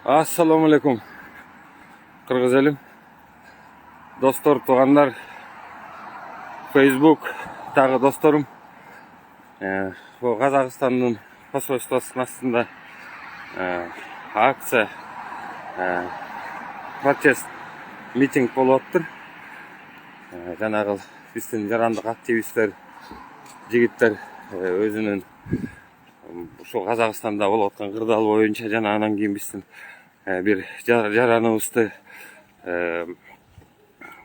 Assalamu alaikum. Kırgız elim. Dostlar, tuğanlar, Facebook, tағы dostlarım. Bu Kazakistan'ın посольствосының астында акция, протест, митинг болып отыр. Жаңағы біздің жарандық активисттер, жігіттер өзінің şu Kazakistan'da болып отқан қырдал бойынша жаңағынан кейін біздің bir жараныбызды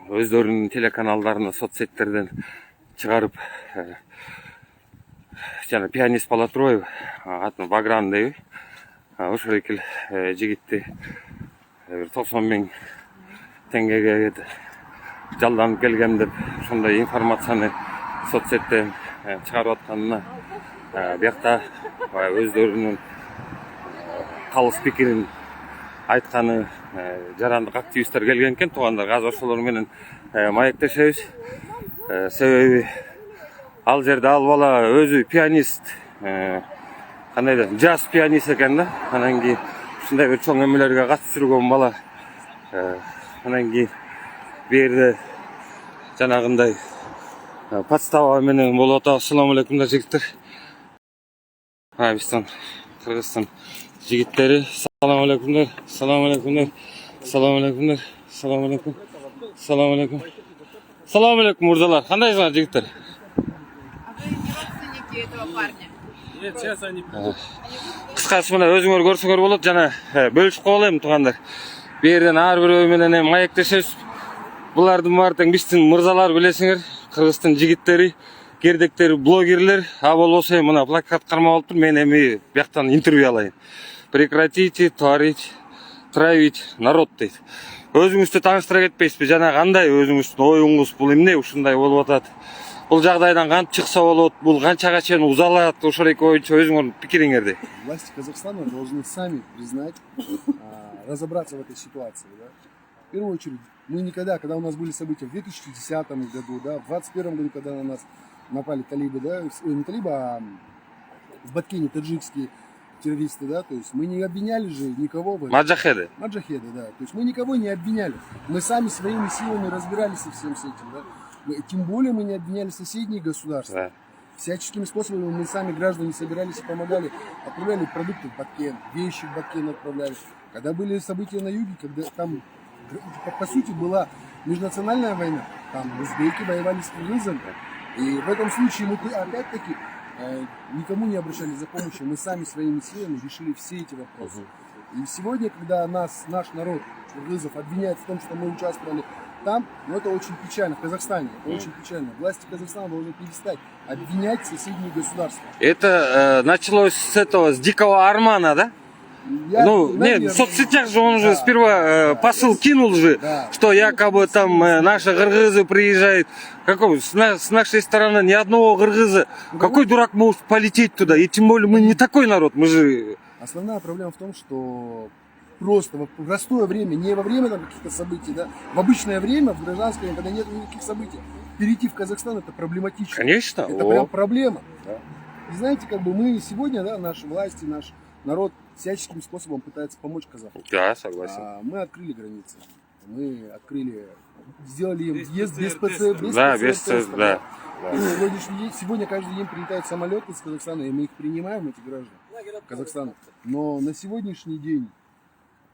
өздерінің телеканалдарына, соцсеттерден шығарып, жаңа пианист Полотроев, атын Багран дейбі, ошол экил жигитти 90 000 теңгеге жалданып келген деп ошондой информацияны соцсеттен чыгарып атканына биякта өздөрүнүн калыс пикирин айтканы жарандык активисттер келген экен. Туугандар, азыр ошолор менен маектешебиз. Себеби ал жерде ал бала өзү пианист, кандай да джаз пианист экен да. Анан кийин ушундай бир чоң эмелерге катышып жүргөн бала. Анан кийин бу жерде жанагындай подстава менен болуп атат. Ассаламу алейкум жигиттер. Биздин Кыргызстан жигиттери. Assalamu alaikumlar. Assalamu alaikumlar. Assalamu alaikumlar. Assalamu alaikum. Assalamu alaikum. Assalamu alaikum murdalar. Кандайсыңар жигиттер? Нет, сейчас они. Кыскасы мына өзүңөр көрсөңөр болот. Жана бөлүшүп калып элем туугандар. Бу жерден ар бирөө менен маектешебиз. Булардын баары тең биздин мырзалар, билесиңер, Кыргыздын жигиттери, кердектери, блогерлер. А болбосо мына плакат кармап алыптыр. Мен эми бияктан интервью алайын. Прекратите травить народ дейт. Өзүңүздү тааныштыра кетпейсизби? Жана кандай өзүңүздүн оюңуз, бул эмне ушундай болуп атат? Бул жагдайдан кантип чыкса болот? Бул канчага чейин узалат? Ошол эки боюнча өзүңөрдүн пикириңерди. Власти Казахстана должны сами признать, разобраться в этой ситуации. Да? В первую очередь, мы никогда, когда у нас были события в 2010 году, да, в 2021 году, когда на нас напали талибы, да, не талибы, а в Баткене таджикские террористы, да, то есть мы не обвиняли же никого. Маджахеды. Маджахеды, да. То есть мы никого не обвиняли. Мы сами своими силами разбирались со всем с этим, да. Тем более мы не обвиняли соседние государства. Да. Всяческими способами мы сами, граждане, собирались и помогали. Отправляли продукты в Баткен, вещи в Баткен отправляли. Когда были события на юге, когда там, по сути, была межнациональная война, там узбеки воевали с киргизами. И в этом случае мы опять-таки никому не обращались за помощью, мы сами своими силами решили все эти вопросы. И сегодня, когда нас, наш народ, киргизов, обвиняет в том, что мы участвовали там, ну это очень печально, в Казахстане, это очень печально. Власти Казахстана должны перестать обвинять соседние государства. Это началось с дикого Армана, да? Нет, в соцсетях же он же сперва посыл кинул же, да, что якобы там наши кыргызы приезжают. Какой, с нашей стороны ни одного кыргыза. Какой дурак может полететь туда? И тем более мы не такой народ, мы же... Основная проблема в том, что просто в простое время, не во время каких-то событий, да, в обычное время, в гражданское время, когда нет никаких событий, перейти в Казахстан это проблематично. Конечно. Это прям проблема. Да. И знаете, как бы мы сегодня, да, наши власти, наш народ всяческим способом пытается помочь казахам. Да, согласен. Мы открыли границы. Мы открыли, сделали им въезд без ПЦР. Без ПЦР, да. Сегодня каждый день прилетают самолеты из Казахстана, и мы их принимаем, эти граждан Казахстана. Но на сегодняшний день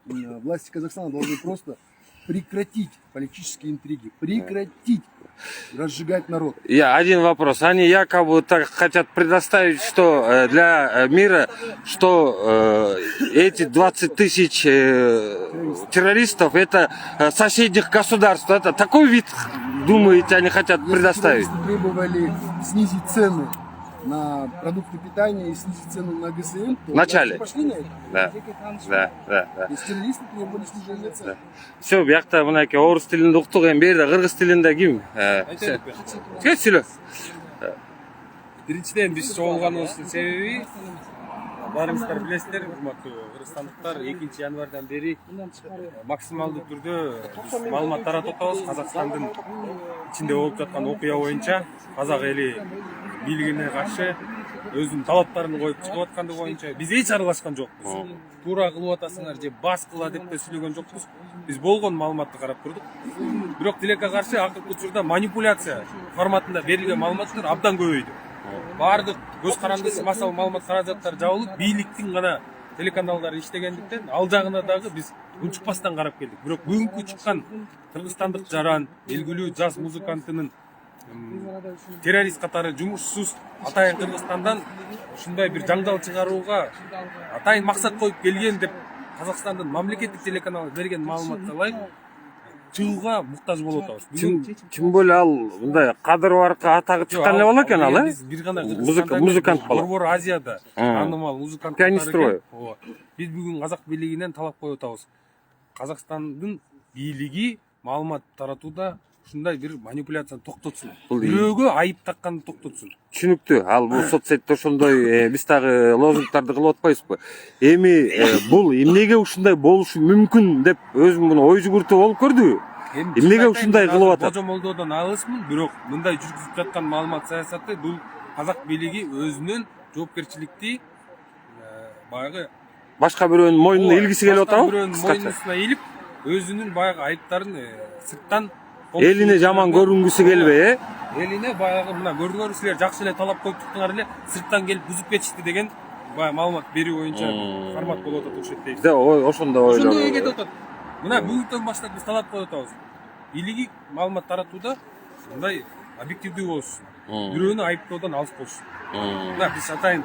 власти Казахстана должны просто прекратить политические интриги, прекратить разжигать народ. Один вопрос. Они якобы так хотят предоставить, что для мира, что эти 20 тысяч террористов это соседних государств. Это такой вид, думаете, они хотят предоставить? Если требовали снизить цены на продукты питания и снизить цены на ГСМ, то вначале пошли на это. Да. То есть террористы требовали снижения цен. Все, бияқта мынаке орыс тілінде ұқтық, ең берді қырғыз тілінде кім? Сөйле. Биринчиден биз чогулганыбыздын себеби баарыңыздар билесиздер, урматтуу кыргызстандыктар, 2-январдан бери максималдуу түрдө биз маалымат таратып атабыз. Казакстандын ичинде болуп жаткан окуя боюнча казак эли бийлигине каршы өзүнүн талаптарын коюп чыгып аткандыгы боюнча биз эч аралашкан жокпуз. Туура кылып атасыңар же бас кыла деп да сүйлөгөн жокпуз. Биз болгон маалыматты карап турдук. Бирок тилекке каршы акыркы учурда манипуляция форматында берилген маалыматтар абдан көбөйдү. Баардык көз карандысы масал маалымат каражаттары жабылып, бийликтин гана телеканалдары иштегендиктен ал жагына дагы биз унчукпастан карап келдик. Бирок бүгүнкү чыккан кыргызстандык жаран, белгилүү жаз музыкантынын террорист катары жумушсуз атайын Кыргызстандан ушундай бир жаңжал чыгарууга атайын максат коюп келген деп Казакстандын мамлекеттик телеканалы берген маалыматка ылайык чыгууга муктаж болуп атабыз. Тим более ал мындай кадыр баркы атагы чыккан эле болот экен ал, э? Биз бир гана музыкант болот. Борбор Азияда таанымал музыкант. Пианистр. Биз бүгүн казак бийлигинен талап коюп атабыз. Казакстандын бийлиги маалымат таратууда ушундай бир манипуляцияны токтотсун. Бирөөгө айып такканды токтотсун. Түшүнүктүү. Ал бул соцсетте ошондой биз дагы лозунгдарды кылып атпайбызбы? Эми бул эмнеге ушундай болушу мүмкүн деп өзүм муну ой жүгүртүп болуп көрдүбү? Эмнеге ушундай кылып атат? Божомолдоодон алысмын, бирок мындай жүргүзүп жаткан маалымат саясаты бул казак бийлиги өзүнүн жоопкерчиликти баягы Башка бирөөнүн мойнуна илгиси келип атабы? Бирөөнүн мойнуна илип, өзүнүн баягы айыптарын сырттан элине жаман көрүнгүсү келбей, э? Элине баягы мына көрдүңөр силер жакшы эле талап коюп туруңар эле, сырттан келип бузуп кетишти деген баягы маалымат берүү боюнча формат болуп атат окшойт дейт. Ошондой ойлор. Ошондой кетип атат. Мына бүгүнтөн баштап биз талап коюп атабыз. Бийлиги маалымат таратууда мындай объективдүү болушун. Бирөөнү айыптоодон алыс болушун. Мына биз атайын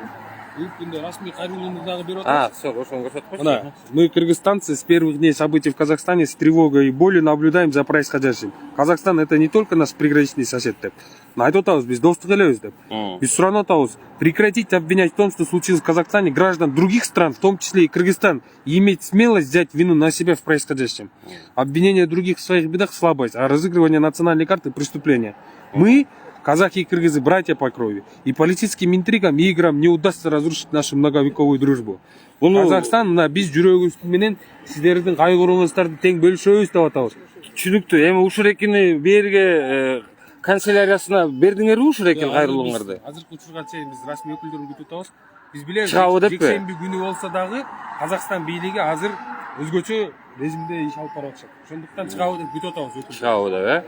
бүгүнкү күндө расмий кайрылууну дагы берип атабыз. Ошону көрсөткөнчү. Мына, мы, кыргызстанцы, с первых дней событий в Казахстане с тревогой и болью наблюдаем за происходящим. Казахстан — это не только наш приграничный сосед, деп. Айтып атабыз, биз достук элебиз деп. Биз суранып атабыз, прекратить обвинять в том, что случилось в Казахстане, граждан других стран, в том числе и Кыргызстан, и иметь смелость взять вину на себя в происходящем. Обвинение других в своих бедах — слабость, а разыгрывание национальной карты — преступление. Мы, казахи и кыргызы, братья по крови, и политическим интригам и играм не удастся разрушить нашу многовековую дружбу. Казакстан мына биз жүрөгүбүз менен сиздердин кайгырууңуздарды тең бөлүшөбүз деп атабыз. Түшүнүктүү. Эми ушурекини берге канцеляриясына бердиңерби ушурекен кайрылууңарды? Азыркы учурга чейин биз расмий өкүлдөрүн күтүп атабыз. Биз билебиз, жекшемби күнү болсо дагы Казакстан бийлиги азыр өзгөчө режимде иш алып барып атышат. Ошондуктан чыгабы деп күтүп атабыз өкүл. Чыгабы деп, э?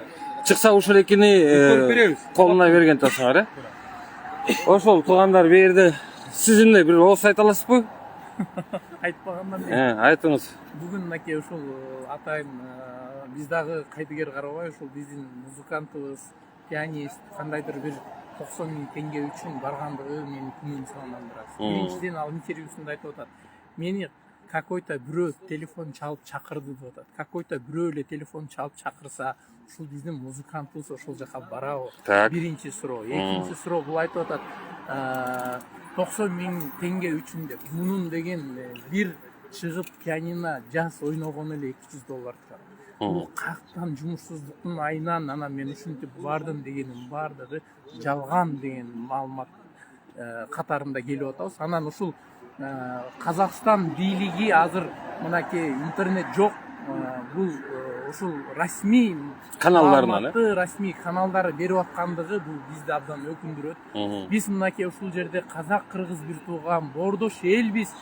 Чыкса ушурекини колуна берген тасыңар, э? Ошол туугандар берди. Сиз эмне бир ооз айта аласызбы? Айтпагандан айтыңыз. Бүгүн мынакей ушул атайын биз дагы кайдыгер карабай ушул биздин музыкантыбыз, пианист кандайдыр бир 90 000 теңге үчүн баргандыгы менин күнүм саламандырат. Биринчиден ал интервьюсунда айтып атат. Мени какой-то бирөө телефон чалып чакырды деп атат. Какой-то бирөө эле телефон чалып чакырса, ушул биздин музыкантыбыз ошол жака барабы? Биринчи суроо. Экинчи суроо бул айтып атат. 90 000 теңге үчүн деп. Мунун деген бир чыгып пианино жаз ойногону эле $200 турат. Бул каяктан жумушсуздуктун айынан анан мен ушинтип бардым дегенин баардыгы жалган деген маалымат катарында келип атабыз. Анан ушул Казакстан бийлиги азыр мынакей интернет жок. Бул ушул расмий каналдарынан, расмий каналдары берип аткандыгы бул бизди абдан өкүндүрөт. Биз мынакей ушул жерде казак кыргыз бир тууган боордош элбиз,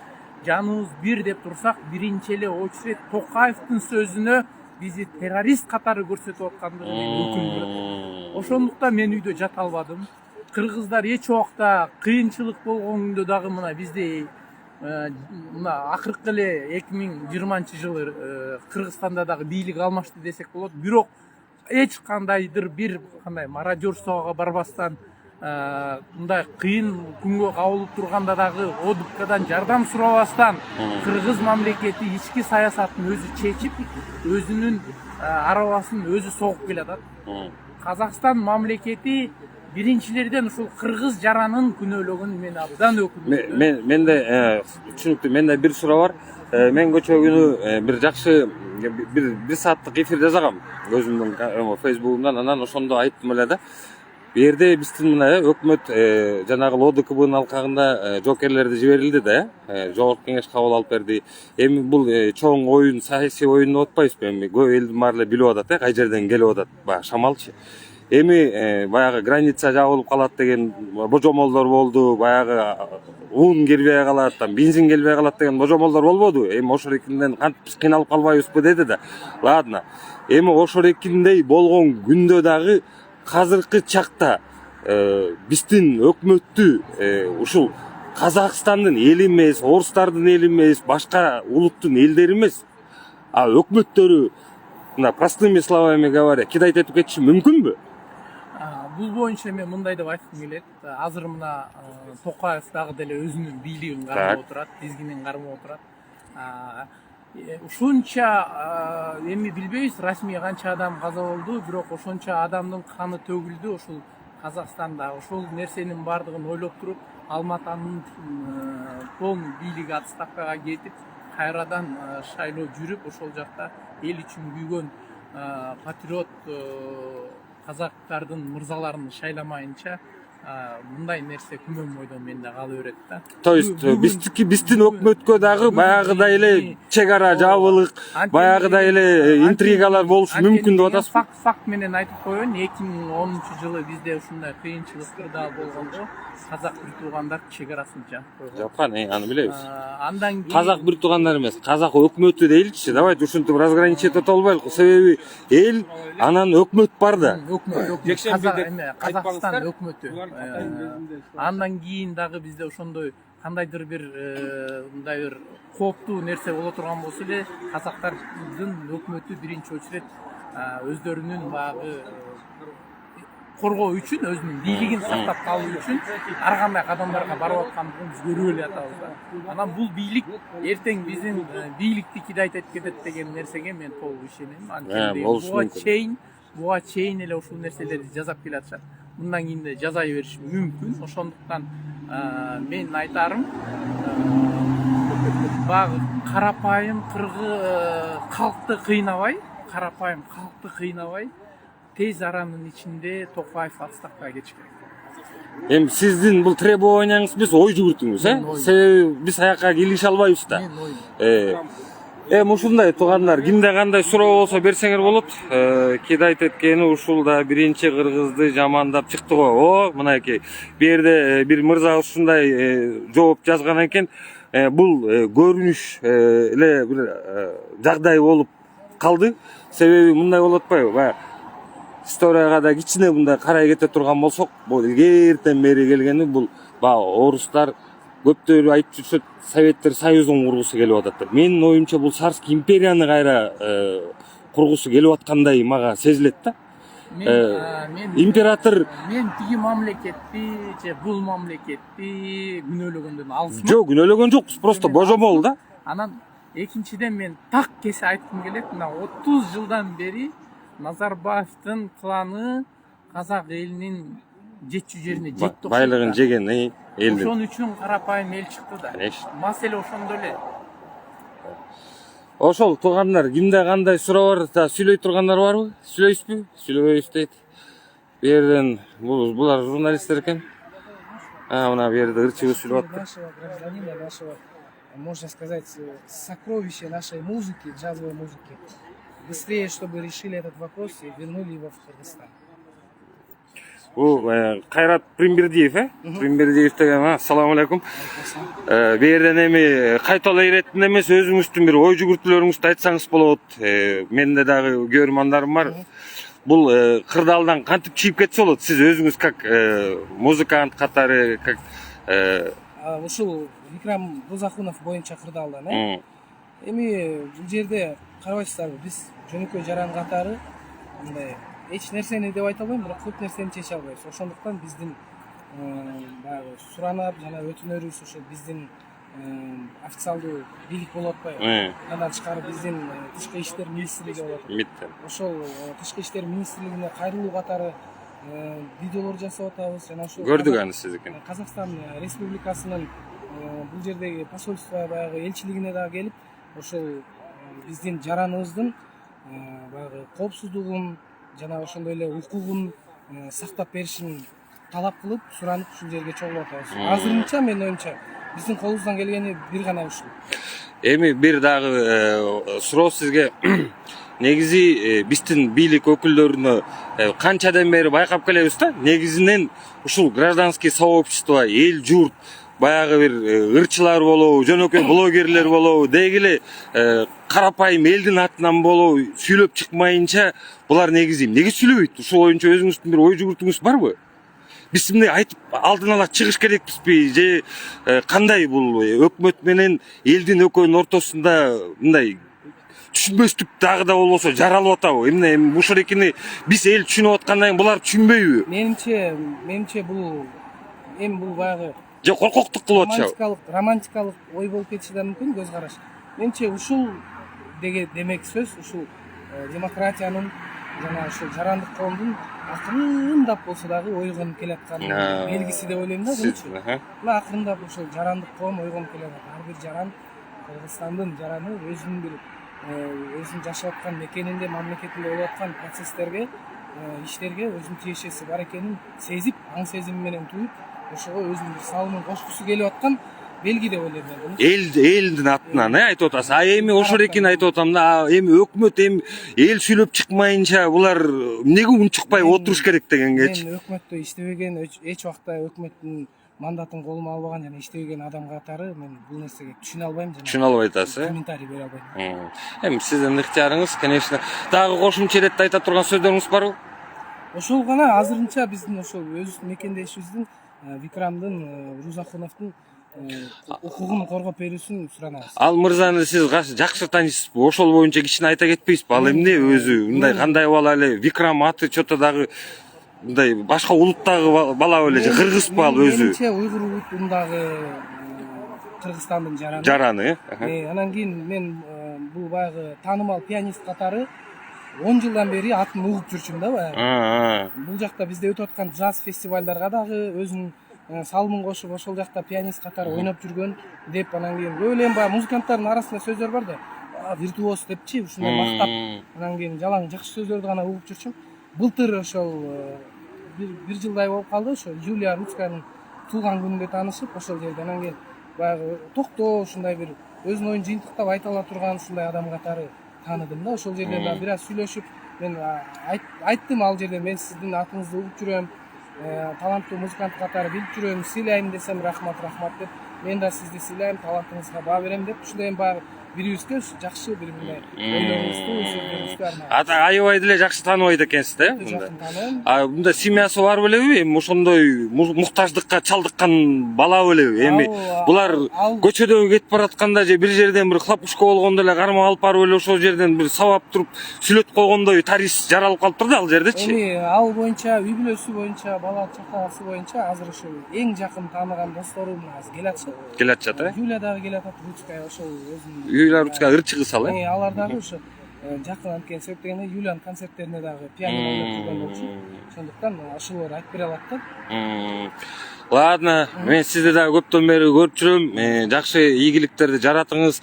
жаныбыз бир деп турсак, биринчи эле очередь Токаевдин сөзүнө бизди террорист катары көрсөтүп аткандыгы мени өкүндүрөт. Ошондуктан мен үйдө жата албадым. Кыргыздар эч убакта кыйынчылык болгон күндө дагы мына бизде мына акыркы эле 2020-жылы Кыргызстанда дагы бийлик алмашты десек болот. Бирок эч кандайдыр бир мародерствого барбастан мындай кыйын күнгө кабылып турганда дагы ОДКдан жардам сурабастан кыргыз мамлекети ички саясатын өзү чечип, өзүнүн арабасын өзү согуп келатат. Казакстан мамлекети биринчилерден ушул кыргыз жаранын күнөөлөгөн мен абдан өкүндүрөт. Менде түшүнүктүү. Менде бир суроо бар. Мен көчө күнү бир жакшы бир сааттык эфир жасагам өзүмдүн Facebook'умдан. Анан ошондо айттым эле да. Бу жерде биздин мына өкмөт жанагы ОДКБнын алкагында жокерлерди жиберилди да, жогорку кеңеш кабыл алып берди. Эми бул чоң оюн, саясий оюн деп атпайбызбы? Эми көп элдин баары эле билип атат, кай жерден келип атат, баягы шамалчы. Эми баягы граница жабылып калат деген божомолдор болду, баягы ун келбей калат, бензин келбей калат деген божомолдор болбоду. Эми ошол экинден кантип биз кыйналып калбайбызбы деди да. Ладно. Эми ошол экиндей болгон күндө дагы азыркы чакта биздин өкмөттү ушул Казакстандын эли эмес, орустардын эли эмес, башка улуттун элдери эмес, а өкмөттөрү мына простыми словами говоря, кидайт этип кетиши мүмкүнбү? Бул боюнча мен мындай деп айткым келет. Азыр мына Токаев дагы деле өзүнүн бийлигин кармап отурат, тизгинин кармап отурат. Ушунча эми билбейбиз расмий канча адам каза болду, бирок ошонча адамдын каны төгүлдү ушул Казакстанда. Ошол нерсенин бардыгын ойлоп туруп, Алматанын полный бийлиги отставкага кетип, кайрадан шайлоо жүрүп, ошол жакта эл үчүн күйгөн патриот казактардын мырзаларын шайламайынча мындай нерсе күмөн бойдон менде кала берет да. То есть биздин өкмөткө дагы баягыдай эле чек ара жабылык, баягыдай эле интригалар болушу мүмкүн деп атасыз. Факт менен айтып коеюн, 2010-жылы бизде ушундай кыйынчылыктар болгондо казак бир туугандар чек арасын жаап койгон. Жапкан, аны билебиз. Андан кийин Казак бир туугандар эмес, казак өкмөтү дейилчи. Давайте ушинтип разграничить эте албайлыкпы. Себеби эл анан өкмөт бар да. Казакстан өкмөтү. Андан кийин дагы бизде ошондой кандайдыр бир мындай бир кооптуу нерсе боло турган болсо эле, казактардын өкмөтү биринчи очередь өздөрүнүн баягы коргоо үчүн, өзүнүн бийлигин сактап калуу үчүн ар кандай кадамдарга барып аткандыгын биз көрүп эле атабыз да. Анан бул бийлик эртең биздин бийликти кидайт этип кетет деген нерсеге мен толук ишенем. Анткени буга чейин эле ушул нерселерди жасап келатышат. Мындан кийин да жазай бериши мүмкүн. Ошондуктан мен айтарым, баягы карапайым калкты кыйнабай, тез аранын ичинде Токаев отставкага кетиш керек. Эми сиздин бул требованияңыз эмес, ой жүгүртүңүз, себеби биз аяка келише албайбыз да. Эми ушундай туугандар, кимде кандай суроо болсо берсеңер болот. Кидайт эткени ушул да биринчи кыргызды жамандап чыкты го. Мынакей бу жерде бир мырза ушундай жооп жазган экен. Бул көрүнүш эле бир жагдай болуп калды. Себеби мындай болуп атпайбы? Историяга да кичине мындай карай кете турган болсок, бул эртен бери келгени бул орустар көптөрү айтып жүрсөт, Советтер Союзун кургусу келип атат. Менин оюмча бул Царский империяны кайра кургусу келип аткандай мага сезилет да. Император мен тиги мамлекетти же бул мамлекетти күнөөлөгөндөн алысмын. Жок, күнөөлөгөн жокпуз, просто божомол да. Анан экинчиден мен так кесе айткым келет, мына 30 жылдан бери Назарбаевдин планы казак элинин жетчү жерине жетти. Байлыгын жеген элдин. Ошон үчүн карапайым эл чыкты да. Маселе ошондо эле. Ошол туугандар, кимде кандай суроо бар, сүйлөй тургандар барбы? Сүйлөйсүзбү? Сүйлөбөйбүз дейт. Бу жерден булар журналисттер экен. Мына бу жерде ырчыбыз сүйлөп атты. Нашего гражданина, нашего, можно сказать, сокровища нашей музыки, джазовой музыки. Быстрее, чтобы решили этот вопрос и вернули его в Кыргызстан. Кайрат Примбердиев, Примбердиев деген, ассаламу алейкум. Бу жерден эми кайталай иретин эмес, өзүңүздүн бир ой жүгүртүүлөрүңүздү айтсаңыз болот. Менде дагы көрөрмандарым бар. Бул кырдаалдан кантип чыгып кетсе болот? Сиз өзүңүз как музыкант катары, как ушул Икрам Бузахунов боюнча кырдаалдан, эми бул жерде карабайсыздарбы, биз жөнөкөй жаран катары мындай эч нерсени деп айта албайм, бирок көп нерсени чече албайбыз. Ошондуктан биздин баягы суранап жана өтүнөрүбүз ошо биздин официалдуу бийлик болуп атпайбы. Андан тышкары биздин тышкы иштер министрлиги болот. Ошол тышкы иштер министрлигине кайрылуу катары видеолор жасап атабыз жана ошол көрдүк аны сиз экен. Казакстан Республикасынын бул жердеги посольство баягы элчилигине дагы келип, ошол биздин жараныбыздын баягы коопсуздугун жана ошондой эле укугун сактап беришин талап кылып, суранып ушул жерге чогулуп атабыз. Азырынча менин оюмча биздин колубуздан келгени бир гана ушул. Эми бир дагы суроо сизге. негизи биздин бийлик өкүлдөрүнө канчадан бери байкап келебиз да, негизинен ушул гражданский сообщество, эл журт, баягы бир ырчылар болобу, жөнөкөй блогерлер болобу, дегиле карапайым элдин атынан болобу сүйлөп чыкмайынча булар негизи эмнеге сүйлөбөйт? Ушул боюнча өзүңүздүн бир ой жүгүртүүңүз барбы? Биз эмне айтып алдын ала чыгыш керекпизби? Же кандай бул өкмөт менен элдин экөөнүн ортосунда мындай түшүнбөстүк дагы да болбосо жаралып атабы? Эмне ушул экени биз эл түшүнүп аткандан кийин булар түшүнбөйбү? Менимче бул бул баягы Же коркоктук кылып атышабы? романтикалык ой болуп кетиши да мүмкүн, көз караш. Менимче ушул демек сөз ушул демократиянын жана ушул жарандык коомдун акырындап болсо дагы ойгонуп келаткан белгиси деп ойлойм да бунучу. Мына акырындап ушул жарандык коом ойгонуп келатат. Ар бир жаран Кыргызстандын жараны өзүнүн жашап аткан мекенинде, мамлекетинде болуп аткан процесстерге, иштерге өзүнүн тиешеси бар экенин сезип, аң сезими менен туюп, ошого өзүнүн бир салымын кошкусу келип аткан белги деп ойлойм мен. Элдин атынан айтып атасыз. Эми ошол экени айтып атам да. Эми өкмөт эл сүйлөп чыкмайынча булар эмнеге унчукпай отуруш керек дегенгечи. Мен өкмөттө иштебеген, эч убакта өкмөттүн мандатын колума албаган жана иштебеген адам катары мен бул нерсеге түшүнө албайм жана Түшүнө албай атасыз, комментарий бере албайм. Эми сиздин ыктыярыңыз, конечно. Дагы кошумча иретте айта турган сөздөрүңүз барбы? Ошол гана азырынча биздин ошол өз мекендешибиздин Викрамдын, Рузахуновдун укугун коргоп берүүсүн суранабыз. Ал мырзаны сиз жакшы таанисызбы? Ошол боюнча кичине айта кетпейсизби? Ал эмне өзү мындай кандай бала эле? Викрам аты чото дагы мындай башка улуттагы бала беле же кыргызбы ал өзү? Менимче уйгур улутундагы Кыргызстандын Жараны. Анан кийин мен бул баягы таанымал пианист катары 10 жылдан бери атын угуп жүрчүмүн да баягы. Бул жакта бизде өтүп аткан джаз фестивалдарга дагы өзүнүн салымын кошуп, ошол жакта пианист катары ойноп жүргөн деп, анан кийин көп эле баягы музыканттардын арасында сөздөр бар да, виртуоз депчи, ушундай мактап. Анан кийин жалаң жакшы сөздөрдү гана угуп жүрчүм. Былтыр ошол бир жылдай болуп калды, ошо Юлия Рудскаянын туулган күнүндө таанышып, ошол жерде анан кийин баягы токтоо ушундай бир өзүнүн оюн жыйынтыктап айта ала турган ушундай адам катары тааныдым да. Ошол жерде дагы бир аз сүйлөшүп, мен айттым ал жерде мен сиздин атыңызды угуп жүрөм, таланттуу музыкант катары билип жүрөм, сыйлайм десем рахмат деп, мен да сизди сыйлайм, талантыңызга баа берем деп, ушундай баягы бирибизге жакшы бир мындай ойлоруңузду, сөздөрүңүздү арнайт. Аябай деле жакшы тааныбайт экенсиз да? Жакын тааныйм. Мында семьясы бар белеби? Эми ошондой муктаждыкка чалдыккан бала белеби? Эми булар көчөдө кетип баратканда же бир жерден бир хлопушка болгондо эле кармап алып барып эле ошол жерден бир сабап туруп сүйлөтүп койгондой тарис жаралып калыптыр да ал жердечи. Эми ал боюнча, үй бүлөсү боюнча, бала чакасы боюнча азыр ошол эң жакын тааныган досторум азыр келе атышат. Юлия дагы келе атат, Рудская ошол өзүнүн Юлия Рудская ырчы кыз ал, алар дагы ошо жакын анткени себеп дегенде Юлиянын концерттерине дагы пианино ойноп жүргөн болчу. Ошондуктан ошолор айтып бере алат да. Ладно, мен сизди дагы көптөн бери көрүп жүрөм. Жакшы ийгиликтерди жаратыңыз.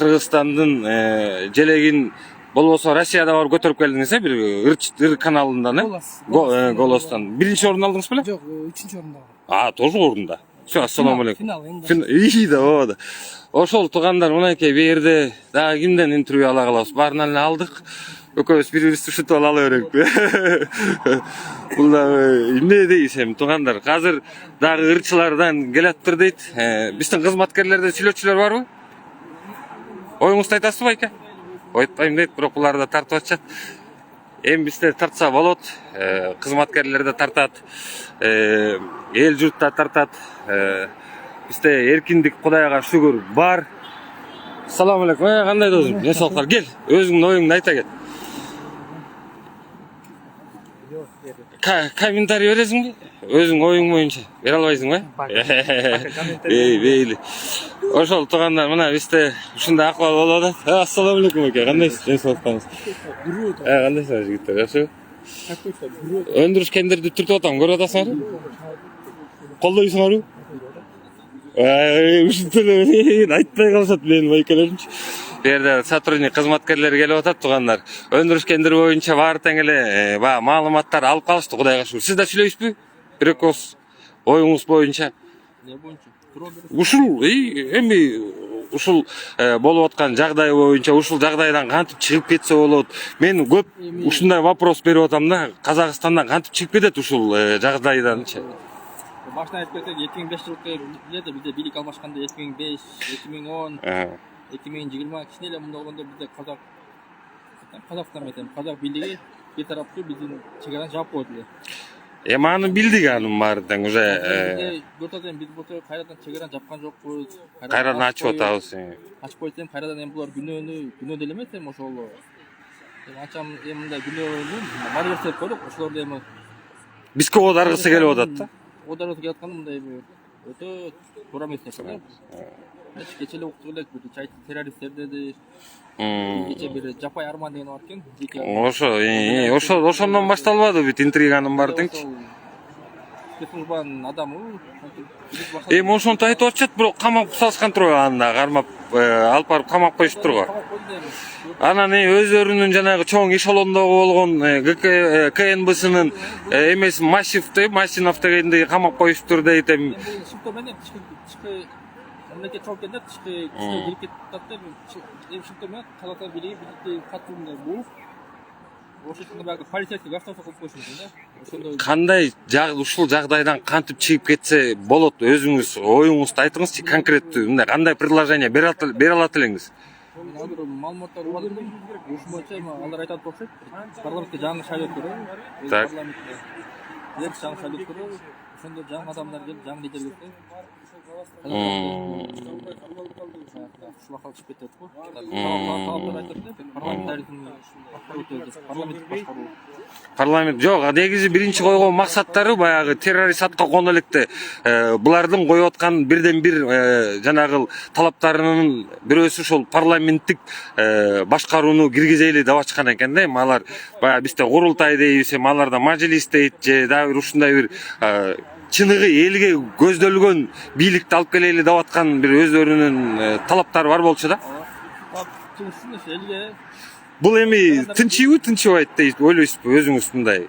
Кыргызстандын желегин болбосо Россияда барып көтөрүп келдиңиз, бир ыр каналындан, Голостан. Биринчи орун алдыңыз беле? Жок, 3-чү орунда. Тоже орунда. Все, ассаламу алейкум. Финал. İyi de o da. Ошол туугандар мынакей бу жерде дагы кимден интервью ала калабыз? Баарынан эле алдык. Экөөбүз бири-бирибизди шутуп ала берекпи. Бул дагы эмне дейсем, туугандар, азыр дагы ырчылардан келаптыр дейт. Биздин кызматкерлерде сүйлөчүлөр барбы? Оюңузду айтасызбы, айка? Айтпайм дейт, бирок булар да тартып атышат. Эми бизде тартса болот, кызматкерлер да тартат, эл журт да тартат. Бизде эркиндик Кудайга шүгүр бар. Ассаламу алейкум. Кандай досум? Не салкар? Кел, өзүңдүн оюңду айта кет. Комментарий бересиңби? Өзүң оюң боюнча бере албайсың ба? Бейли. Ошол туугандар, мына бизде ушундай акыбал болуп атат. Ассаламу алейкум ака. Кандайсыз? Не салкарсыз? Кандайсыз жигиттер? Жакшыбы? Өндүрүшкөндөрдү түртүп атам, көрүп атасыңарбы? Колдойсуңарбы? Ушинтип айтпай калышат менин байкаларымчы. Бу жерде сотрудник кызматкерлер келип атат, туугандар. Өндүрүшкөндөр боюнча баары тең эле баягы маалыматтар алып калышты, Кудайга шүгүр. Сиз да сүйлөйсүзбү? Бирөөкөз оюңуз боюнча. Не боюнча? Ушул эми ушул болуп аткан жагдай боюнча ушул жагдайдан кантип чыгып кетсе болот? Мен көп ушундай вопрос берип атам да, Казакстандан кантип чыгып кетет ушул жагдайданчы? Башынан айтып кетсек, 2005 жылкы билет бизде бийлик алмашканда 2005, 2010, 2020 кичине эле мындай болгондо бизде Казакстан менен казак бийлиги бир тараптуу биздин чек араны жаап койду эле. Эми аны билдик анын баары тең уже. Биртадан биз болсо кайрадан чек араны жапкан жокпуз. Кайрадан ачып атабыз. Ачып коюп эми кайрадан эми булар күнөө деле эмес эми ошол. Эми ачам эми мындай күнөөнү бар берсе көрөк, ошолорду эми Бизге оодаргысы келип атат да. Оодаргысы келип атканы мындай өтө туура эмес нерсе да. Кече эле уктук элек бир чайт террористтер деди. Кече бир жапай арман деген бар экен. Ошондон башталбады бүт интриганын баары теңчи. Спецслужбанын адамы. Эми ошонтип айтып атышат, бирок камап салышкан туруп анда кармап алып барып камап коюштур го. Анан өздөрүнүн жанагы чоң эшелондогу болгон КНБСынын эмеси Масинов дегенди камап коюштур дейт эми. Мамлекет жоопкерлер тышкы кирип кетип эми шыктар менен Казакстан бийлиги бизди катууунда бууп, ошондо баягы полицейский государство кылып койшуңуз да. Ошондо кандай ушул жагдайдан кантип чыгып кетсе болот, өзүңүз оюңузду айтыңызчы, конкреттүү мындай кандай предложение бере алат элеңиз? Азыр маалыматтар бар эле. Ушул боюнча эми алар айтат окшойт. Парламентке жаңы шайлоо өткөрөбүз. Так. Парламентте жаңы шайлоо өткөрөбүз. Ошондо жаңы адамдар келип, жаңы лидер келип. Парламент жок, негизи биринчи койгон максаттары баягы террорист атка коно электе булардын коюп аткан бирден бир жанагы талаптарынын бирөөсү ошол парламенттик башкарууну киргизели деп ачкан экен да. Эми алар баягы бизде курултай дейбиз, эми аларда мажлис дейт же дагы бир ушундай бир чыныгы элге көздөлгөн бийликти алып келели деп аткан бир өздөрүнүн талаптары бар болчу да. Бул эми тынчыйбы, тынчыбайт деп ойлойсузбу өзүңүз мындай?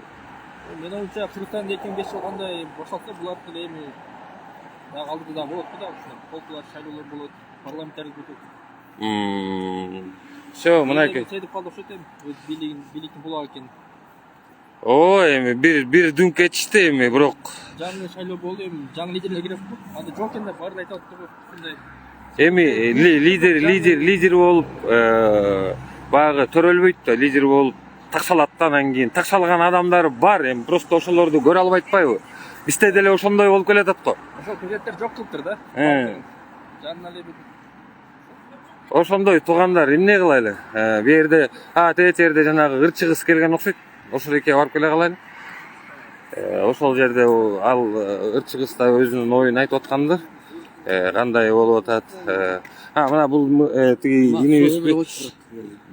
Мен оюмча Кыргызстанда 2005 жыл кандай башталса, булар деле эми дагы алдыда болот да, ушундай полкулар, шайлоолор болот, парламенттер өтөт. Всё, мынакей. Сейдип калды окшойт эми, өз бийликтин булагы экен. Эми бир дүнк кетишти эми, бирок Жаңы шайлоо болду, эми жаңы лидерлер керек болуп, анда жок экен деп баары да айтып атты. Ушундай эми лидер болуп баягы төрөлбөйт да, лидер болуп таксалат да, анан кийин таксалган адамдар бар, эми просто ошолорду көрө албай атпайбы? Бизде деле ошондой болуп келатат го. ошол президенттер жок кылыптыр да. Жанына эле бир Ошондой туугандар эмне кылайлы? Бу жерде тээ жерде жанагы ырчыгыс келген окшойт. Ошол экөө барып келе калайлы. Ошол жерде ал ырчыгыс да өзүнүн оюн айтып аткандыр. Кандай болуп атат? Мына бул тиги инибиз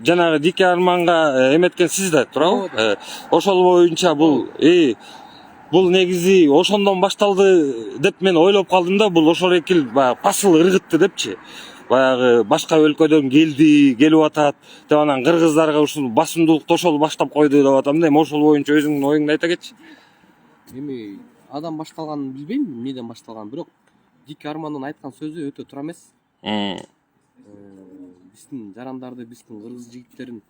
жанагы Дике Арманга эметкен сиз да туурабы? Ошол боюнча бул негизи ошондон башталды деп мен ойлоп калдым да. Бул ошол экил баягы пасыл ыргытты депчи. Баягы башка өлкөдөн келип атат деп анан кыргыздарга ушул басымдуулукту ошол баштап койду деп атам да. Эми ошол боюнча өзүңдүн оюңду айта кетчи. Эми адам башталганын билбейм, эмнеден башталганын, бирок Дике Армандын айткан сөзү өтө туура эмес. Биздин жарандарды, биздин кыргыз жигиттерин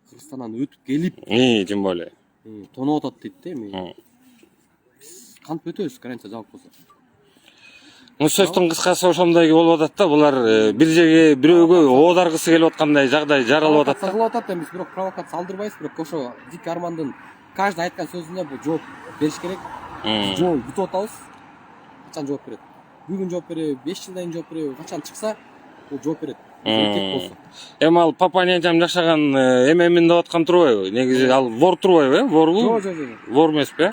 Кыргызстандан өтүп келип, тем более тоноп атат дейт да. Эми биз кантип өтөбүз граница жабык болсо? Сөздүн кыскасы ошондой болуп атат да. Булар бир жерге бирөөгө оодаргысы келип аткандай жагдай жаралып атат да. Кылып атат, биз бирок провокация алдырбайбыз, бирок ошо Дике Армандын каждый айткан сөзүнө бул жооп бериш керек. Жол бүтүп атабыз. Качан жооп берет? Бүгүн жооп береби, 5 жылдан кийин жооп береби? Качан чыкса, бул жооп берет. Эми ал Папанияжам жашаган эмемин деп аткан турбайбы? Негизи ал вор турбайбы, ворбу? Жок. Вор эмеспи,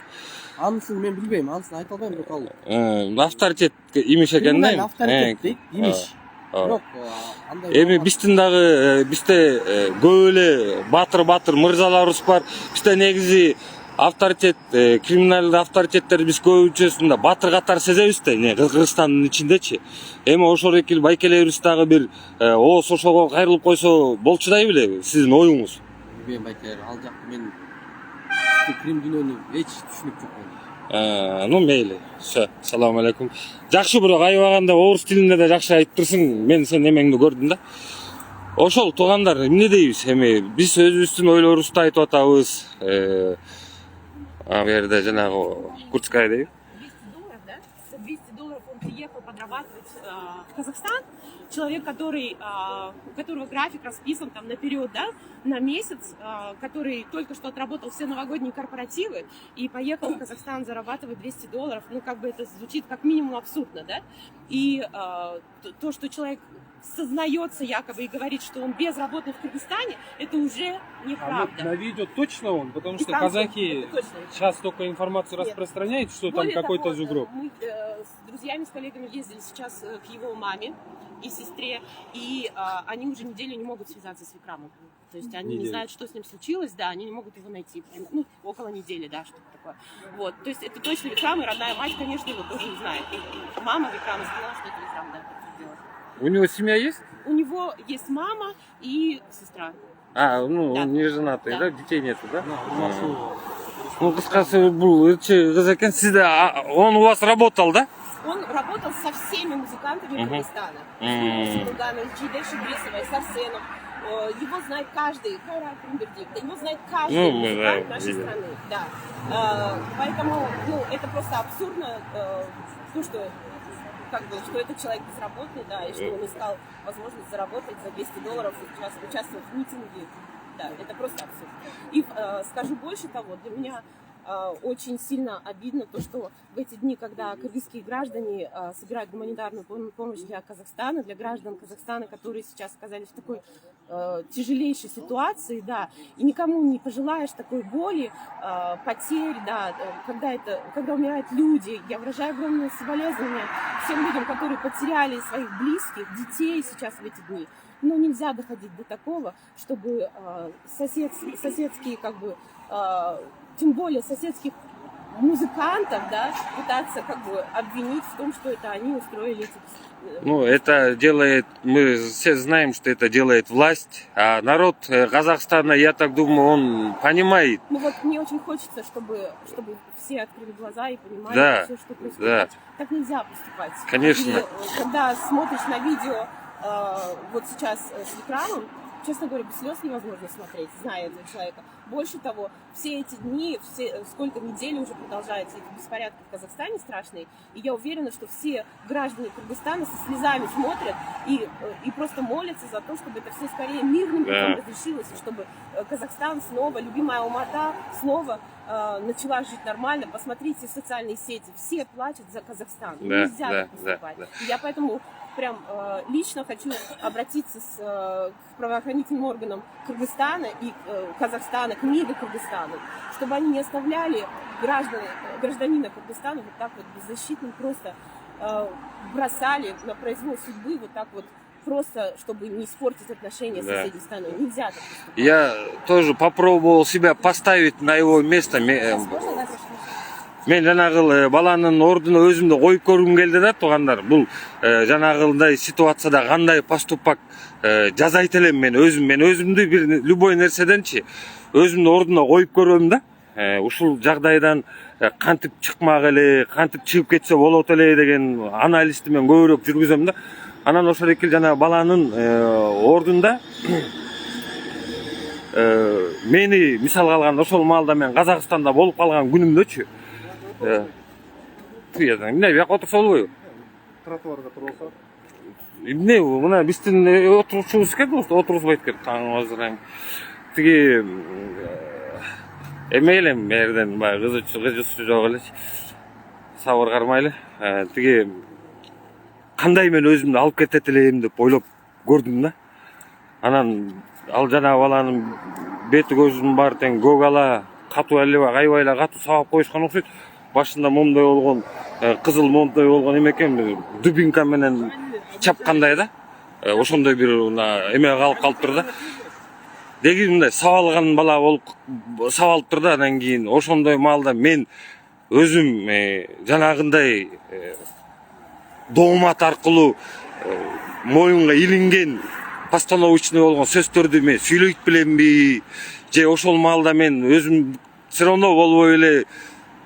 Анысын мен билбейм, анысын айта албайм, бирок ал авторитет имиш экен да. Авторитет дейт, имиш. Бирок андай эми биздин дагы бизде көп эле баатыр мырзаларыбыз бар. Бизде негизи авторитет, криминалдык авторитеттер биз көбүнчөсүндө баатыр катары сезебиз да, Кыргызстандын ичиндечи. Эми ошол экил байкелерибиз дагы бир ооз ошого кайрылып койсо болчудай белеби? Сиздин оюңуз? Билбейм байкелер, ал жакта мен крим дүйнөнү эч түшүнүп жокмун. Ну мейли. Все, салам алейкум. Жакшы бирок айбаганда орус тилинде да жакшы айтып турсуң. Мен сенин эмеңди көрдүм да. Ошол туугандар эмне дейбиз эми? Биз өзүбүздүн ойлорубузду айтып атабыз. А берде жанагы Курцкая дейби. $200, да? За $200 он приехал подрабатывать в Казахстан. Человек, у которого график расписан там наперед, да, на месяц, который только что отработал все новогодние корпоративы и поехал в Казахстан зарабатывать $200. Ну, как бы это звучит как минимум абсурдно, да? И то, что человек сознается якобы и говорит, что он безработный в Кыргызстане, это уже А вот неправда. на видео точно он, потому И что там казахи это точно. сейчас только информацию Нет. распространяют, что там Более какой-то того, жугроб. Мы с друзьями, с коллегами ездили сейчас к его маме и сестре, и они уже неделю не могут связаться с Викрамом. То есть они не Неделю. знают, что с ним случилось, да, они не могут его найти. Ну, около недели, да, что-то такое. Вот, то есть это точно Викрам, и родная мать, конечно, его тоже не знает. Мама Викрама сказала, что это Викрам, да, подтвердила. У него семья есть? У него есть мама и сестра. Ну, Да. он не женатый, Да. да? Детей нету, да? Ну, кыскасы, бул өчө кыз экен. Сизде, он у вас работал, да? Он работал со всеми музыкантами Кыргызстана. Мгм. С Нурганом, Джидой Шибрисовой, с Арсеном. Его знает каждый, Кайрат Примбердик, его знает каждый Ну, мы, музыкант да, нашей видели. страны. Да. Поэтому, это просто абсурдно, то, что что этот человек безработный, да, и что он искал возможность заработать за $200 и сейчас участвовать в митинге. Да, это просто абсурд. И скажу больше того, для меня очень сильно обидно то, что в эти дни, когда кыргызские граждане собирают гуманитарную помощь для Казахстана, для граждан Казахстана, которые сейчас оказались в такой тяжелейшей ситуации, да, и никому не пожелаешь такой боли, потерь, да, когда умирают люди. Я выражаю огромное соболезнование всем людям, которые потеряли своих близких, детей сейчас в эти дни. Но нельзя доходить до такого, чтобы соседские, тем более соседских музыкантов, да, пытаться обвинить в том, что это они устроили эти... Ну, это делает, мы все знаем, что это делает власть, а народ Казахстана, я так думаю, он понимает. Ну вот мне очень хочется, чтобы все открыли глаза и понимали Да, все, что происходит. да. Так нельзя поступать. Конечно. И когда смотришь на видео вот сейчас с Викрамом, честно говоря, без слез невозможно смотреть, зная этого человека. Больше того, все эти дни, сколько недель уже продолжаются эти беспорядки в Казахстане страшные, и я уверена, что все граждане Кыргызстана со слезами смотрят и просто молятся за то, чтобы это все скорее мирным путем разрешилось, и чтобы Казахстан снова, любимая Алмата, снова начала жить нормально. Посмотрите в социальные сети, все плачут за Казахстан. Нельзя так поступать. И я поэтому прям лично хочу обратиться к правоохранительным органам Кыргызстана и Казахстана, к МИДу Кыргызстана, чтобы они не оставляли гражданина Кыргызстана вот так вот беззащитным, просто бросали на произвол судьбы вот так вот, просто чтобы не испортить отношения с соседней страной. Нельзя так поступать. Я тоже попробовал себя поставить на его место. Мен жанагы баланын ордуна өзүмдү коюп көргүм келди да, туугандар. Бул жанагындай ситуацияда кандай поступак жасайт элем мен өзүмдү бир любой нерседенчи өзүмдү ордуна коюп көрөм да. Ушул жагдайдан кантип чыкмак эле, кантип чыгып кетсе болот эле деген анализди мен көбүрөөк жүргүзөм да. Анан ошол эки жанагы баланын ордунда мени мисалга алганда ошол маалда мен Казакстанда болуп калган күнүмдөчү эмне бияка отурса болбойбу? Тротуарга турулса. Эмне мына биздин отурушубуз экен, отургузбайт экен таң тиги эме элем мерден баягы кызычу жок элечи. Сабыр кармайлы. Тиги кандай мен өзүмдү алып кетет элем деп ойлоп көрдүм да. Анан ал жанагы баланын бети көзүнүн баары тең көгала, катуу аябай аябайлар катуу сабап коюшкан окшойт. Башында момдой болгон, кызыл момдой болгон эме экен, дубинка менен чапкандай да. Ошондой бир эме калыптыр да. Деги мындай сабалган бала болуп сабалыптыр да. Анан кийин ошондой маалда мен өзүм жанагындай доомат аркылуу моюнга илинген постановочный болгон сөздөрдү мен сүйлөйт белемби же ошол маалда мен өзүм все равно болбой эле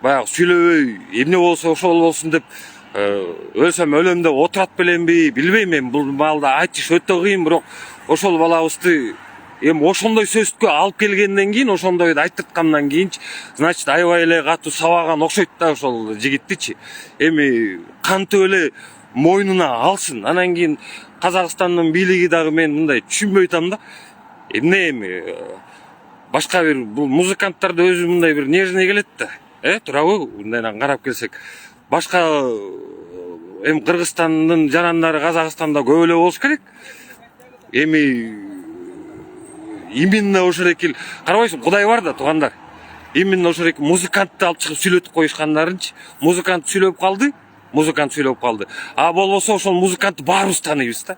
баягы сүйлөбөй эмне болсо ошол болсун деп өлсөм өлөм деп отурат беленби билбейм. Мен бул маалда айтыш өтө кыйын, бирок ошол балабызды эми ошондой сөзгө алып келгенден кийин, ошондойду айтырткандан кийин, значит аябай эле катуу сабаган окшойт да ошол жигиттичи. Эми кантип эле мойнуна алсын. Анан кийин Казакстандын бийлиги дагы мен мындай түшүнбөй атам да. Эмне эми башка бир бул музыканттарды өзү мындай бир нежный келет да. Турабы? Мындайдан карап келсек, башка эми Кыргызстандын жарандары Казакстанда көп эле болуш керек. Эми именно ошол эки карабайсың, Кудай бар да, туугандар. Именно ошол эки музыкантты алып чыгып сүйлөтүп коюшкандарынчы. Музыкант сүйлөп калды. А болбосо ошол музыкантты баарыбыз тааныйбыз да.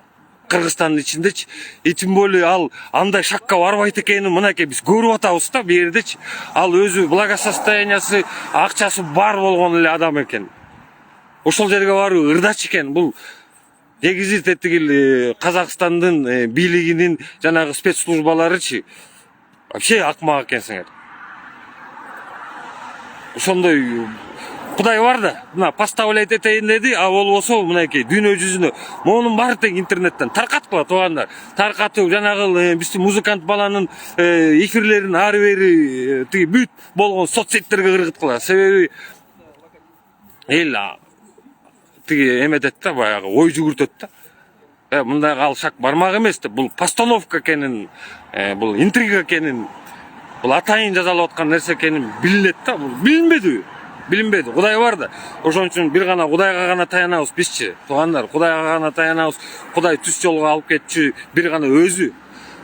Кыргызстандын ичиндечи. Тем более ал андай шакка барбайт экенин мынакей биз көрүп атабыз да, бу жердечи. Ал өзү благосостояниясы, акчасы бар болгон эле адам экен. Ошол жерге барып ырдач экен. Бул негизи тетигил Казакстандын бийлигинин жанагы спецслужбаларычы вообще акмак экенсиңер. Ошондой Кудай бар да, мына поставлять этейин деди, а болбосо мынакей дүйнө жүзүнө монун баары тең интернеттен таркаткыла, туугандар. Таркатып жанагы биздин музыкант баланын эфирлерин ары бери тиги бүт болгон соцсеттерге кыргыткыла. Себеби эл тиги эметет да, баягы ой жүгүртөт да. Мындай алшак бармак эмес да, бул постановка экенин, бул интрига экенин, бул атайын жазалып аткан нерсе экенин билинет да. Бул билинбеди. Кудай бар да. Ошон үчүн бир гана Кудайга гана таянабыз бизчи. Туугандар, Кудайга гана таянабыз. Кудай түз жолго алып кетчү бир гана өзү.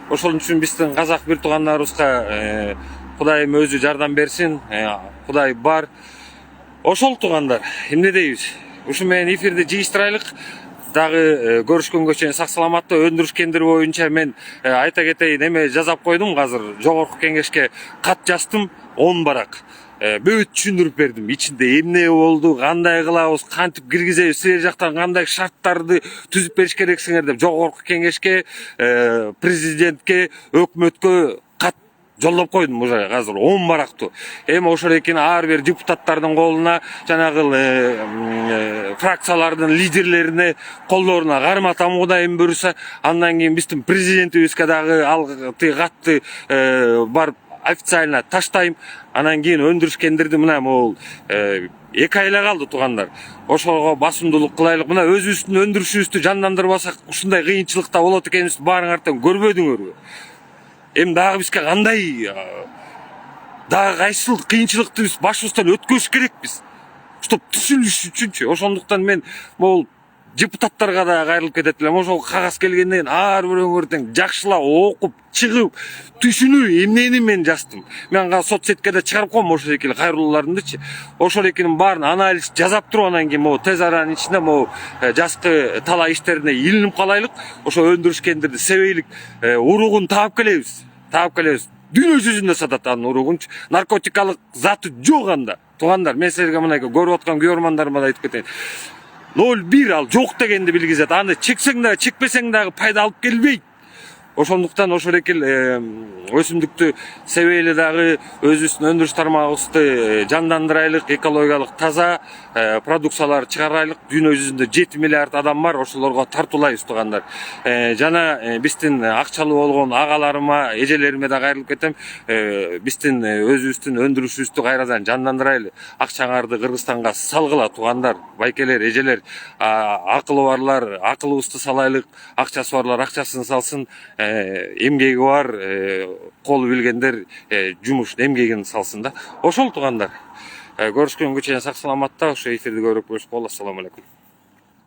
Ошон үчүн биздин казак бир туугандарыбызга Кудайым өзү жардам берсин. Кудай бар. Ошол туугандар, эмне дейбиз? Ушу менен эфирди жыйыштырайлык. Дагы көрүшкөнгө чейин сак саламатта. Өндүрүшкендер боюнча мен айта кетейин, эме жазап койдум азыр. Жогорку кеңешке кат жаздым, 10 барак. Бүт түшүндүрүп бердим. Ичинде эмне болду, кандай кылабыз, кантип киргизебиз, силер жактан кандай шарттарды түзүп бериш керексиңер деп жогорку кеңешке, президентке, өкмөткө кат жолдоп койдум уже азыр 10 барактуу. Эми ошол экени ар бир депутаттардын колуна, жанагы фракциялардын лидерлерине, колдоруна карматам Кудайым буюрса, андан кийин биздин президентибизге дагы ал катты барып официально таштайм. Анан кийин өндүрүшкендерди мына могул 2 ай эле калды туугандар. Ошого басымдуулук кылайлык. Мына өзүбүздүн өндүрүшүбүздү жандандырбасак, ушундай кыйынчылыкта болот экенибизди баарыңар тең көрбөдүңөрбү? Эми дагы бизге кандай дагы кайсыл кыйынчылыкты биз башыбыздан өткөрүш керекпиз? Чтоб түшүнүш үчүнчү. Ошондуктан мен могул депутаттарга да кайрылып кетет элем. Ошол кагаз келгенден ар бирөөңөр тең жакшылап окуп, чыгып, түшүнүү эмнени мен жаздым. Мен соцсетке да чыгарып коем ошол экили кайрылууларымдычы. Ошол экинин баарын анализ жазап туруп, анан кийин могу тез аранын ичинде могу жазкы талаа иштерине илинип калайлык. Ошо өндүрүшкендерди себейлик уругун таап келебиз. Дүйнө жүзүндө сатат анын уругунчу. Наркотикалык заты жок анда. Туугандар, мен силерге мынакей көрүп аткан көрөрмандарыма да айтып кетейин. 0,1 ал жок дегенди билгизет. Аны чексең дагы, чекпесең дагы пайда алып келбейт. Ошондуктан ошол экил өсүмдүктү себейли дагы өзүбүздүн өндүрүш тармагыбызды жандандырайлык, экологиялык таза продукциялар чыгарайлык. Дүйнө жүзүндө 7 миллиард адам бар, ошолорго тартуулайбыз туугандар. Жана биздин акчалуу болгон агаларыма, эжелериме да кайрылып кетем. Биздин өзүбүздүн өндүрүшүбүздү кайрадан жандандырайлы. Акчаңарды Кыргызстанга салгыла туугандар, байкелер, эжелер, акылы барлар акылыбызды салайлык, акчасы барлар акчасын салсын. Эмгеги бар, колу билгендер жумуш эмгегин салсын да. Ошол туугандар. Көрүшкөнгө чейин сак саламатта. Ошо эфирди көрүп көрүшкө болот. Ассаламу алейкум.